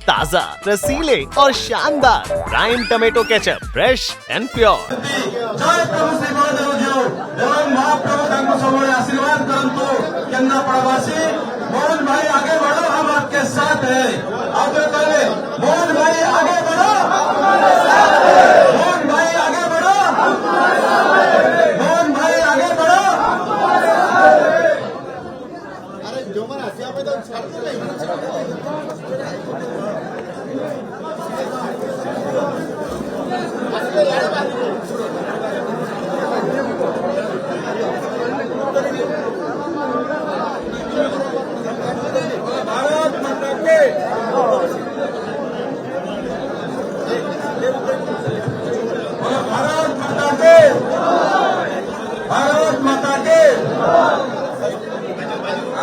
ताजा, रसीले और शानदार prime tomato ketchup, fresh and pure. जय प्रभु श्री महादेव एवं महाप्रभु तांको सबले आशीर्वाद करंतु केंद्रापड़ावासी मोहन भाई आगे बढ़ो, हम आपके साथ है। आप जो कहले मोहन भाई आगे बढ़ो, मोहन भाई आगे बढ़ो, मोहन भाई आगे बढ़ो। अरे जो मन आसिया पे तो छाड़ भारत माता के भारत माता के भारत माता के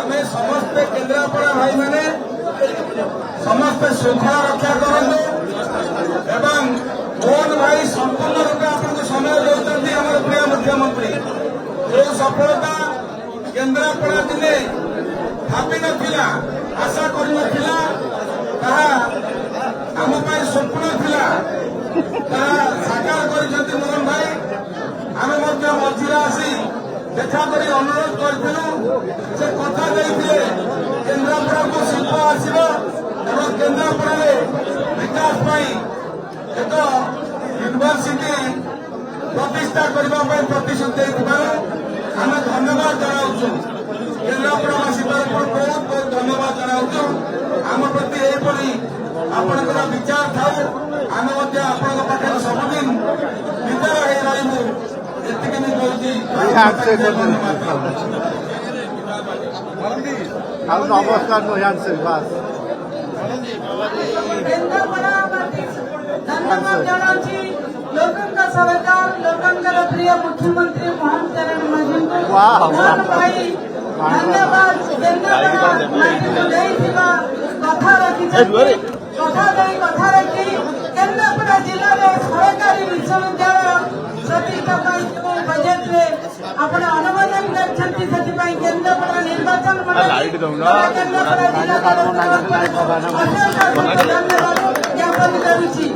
आम समस्त केन्द्रापड़ा भाई मैंने समस्त श्रृंखला रक्षा करूँ एवं मोहन भाई संपूर्ण रूप आपको समय देते आम प्रिय मुख्यमंत्री जो सफलता केन्द्रापड़ा दिने भावी ना आशा कर स्वप्न थिला साकार कर मोहन भाई आम मझिरे आसी देखा कर अनुरोध करूँ से कथा देते केन्द्रापड़ा को शिल्प आसव और केन्द्रापड़ा विकास एक यूनिवर्सिटी प्रतिष्ठा करने प्रतिश्रुति आम धन्यवाद जनाऊँ केन्द्रापड़ावासी तरफ बहुत बहुत धन्यवाद जनाऊँ आम प्रति यहपरी आपंकर विचार था आम पाखे सबुदिन विचार हो नमस्कार धन्यवाद जनाऊँगी लोकंका सरकार लोकंकर प्रिय मुख्यमंत्री मोहन चरण मांझी मोहन भाई धन्यवाद कथा रखी कथा रखी केन्द्रापड़ा जिले में सरकारी विश्वविद्यालय प्रतिष्ठा बजेट में आपण अनुमोदन करछंती सेति केन्द्रापड़ा निर्वाचन केन्द्रापड़ा जिला धन्यवाद ज्ञापन करुछि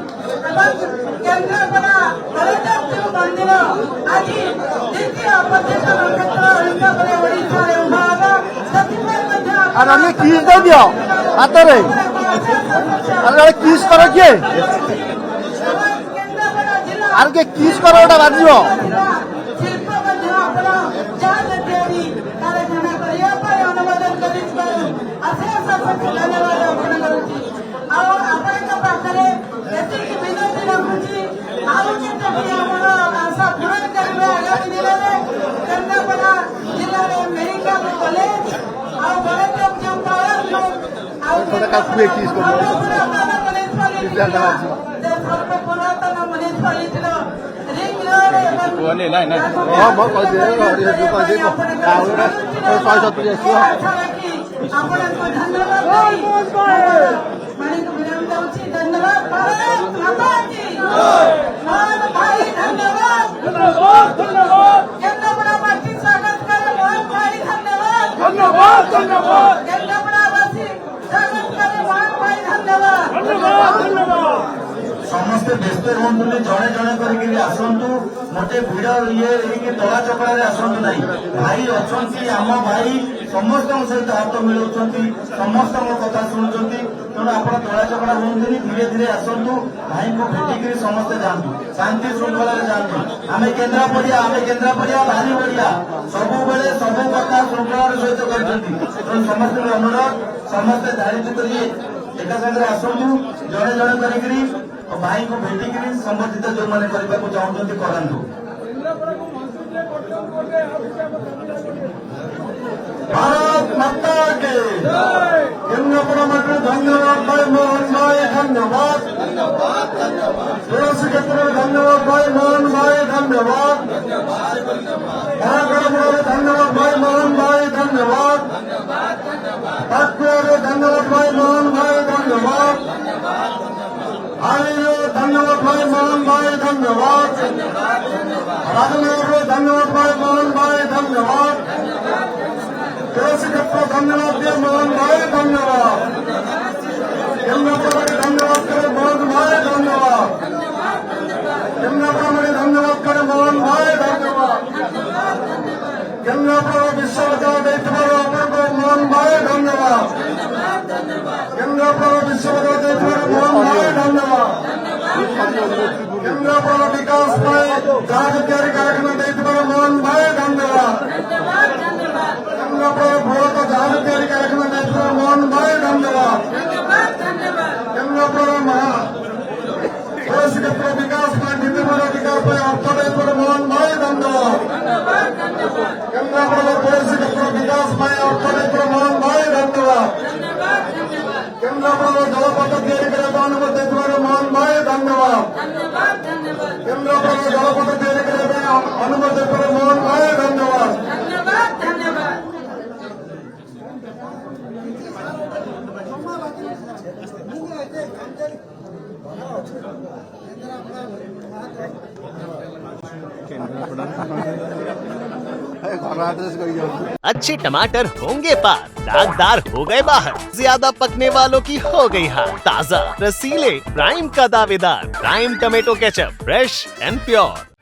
केन्द्रापड़ा कलेक्टर मंदिर आज द्वितीय पर्यटन क्षेत्र ओडिशा अरे किस दे दियो हातरे अरे किस करो किए आर के किस करो ओटा बाजियो शिल्प कारखाना करने अनुमोदन धन्यवाद पाखे विनती रखुची आशा पूरण करेंगे आगामी दिन में केन्द्रापड़ा जिले में मेडिकल कॉलेज पुरातन म्यूनिसिपालिटी रिंग धन्यवाद भाई धन्यवाद केन्द्रापड़ा पार्टी स्वागत करे मोहन भाई धन्यवाद केन्द्रापड़ावासी स्वागत करे मोहन भाई धन्यवाद समस्ते व्यस्त रुहतु जड़े जड़े कर आसतु मोटे भिड़ ये दला चकड़े आसतु ना भाई अच्छा आम भाई समस्त सहित हाथ मिलाऊँ समस्त कथा शुणुंट तेणु आप दला चकड़ा हूँ धीरे धीरे आसतु भाई को भेटिक समस्ते जातु शांति श्रृंखला जातु आम केन्द्रापड़िया भारी बढ़िया सब बेले सब कथा श्रृंखलार सहित कर समस्त अनुरोध समस्ते दायित्व कर एका सागर आसतु जड़े जड़े कर भाई को भेटिक संबंधित जो मैंने करने को चाहते करूँ भारत माता के केन्द्रापड़ा मंत्री धन्यवाद भाई मोहन भाई धन्यवाद तुलसी क्षेत्र में धन्यवाद भाई मोहन भाई धन्यवाद धन्यवाद भाई मोहन भाई धन्यवाद धन्यवाद भाई मोहन भाई धन्यवाद धन्यवाद भाई मोहन भाई धन्यवाद राजनगर धन्यवाद भाई मोहन भाई धन्यवाद तुलसी क्षेत्र धन्यवाद दिए मोहन भाई धन्यवाद কেন্দ্রপ্রভারী ধন্যবাদ করে মোহন ভাই ধন্যবাদ। কেন্দ্রপ্রভারী ধন্যবাদ করে মোহন ভাই ধন্যবাদ। কেন্দ্রপ্রভা বিশ্ববিদ্যালয় দেখতে পারো অপূর্ব মোহন ভাই ধন্যবাদ। কেন্দ্রপ্রভা বিশ্ববিদ্যালয় দেখতে পারো মোহন ভাই ধন্যবাদ। কেন্দ্রপ্রভা বিকাশ ভাই জাহাজ তৈরি কারখানা দেখতে পারো মোহন ভাই ধন্যবাদ। কেন্দ্রপ্রভা ভূত জাহাজ তৈরি কারখানা দেখতে পারো মোহন ভাই ধন্যবাদ। কেন্দ্রপ্রভা পরিষেবা বিকাশ ভাই নীতিমূলক বিকাশ ভাই অর্থ দেখতে পারো মোহন ভাই ধন্যবাদ। কেন্দ্রপ্রভা পরিষেবা বিকাশ ভাই অর্থ দেখতে পারো মোহন ভাই ধন্যবাদ। কেন্দ্রপ্রভা জলপথ তৈরি করে অনুমতি দেখতে পারো মোহন ভাই ধন্যবাদ। কেন্দ্রপ্রভা জলপথ তৈরি করে অনুমতি দেখতে পারো মোহন ভাই ধন্যবাদ। ঘর অ্যাড্রেস করি যাও। अच्छे टमाटर होंगे पार, दागदार हो गए बाहर, ज्यादा पकने वालों की हो गई हार। ताजा रसीले प्राइम का दावेदार prime tomato ketchup, fresh and pure.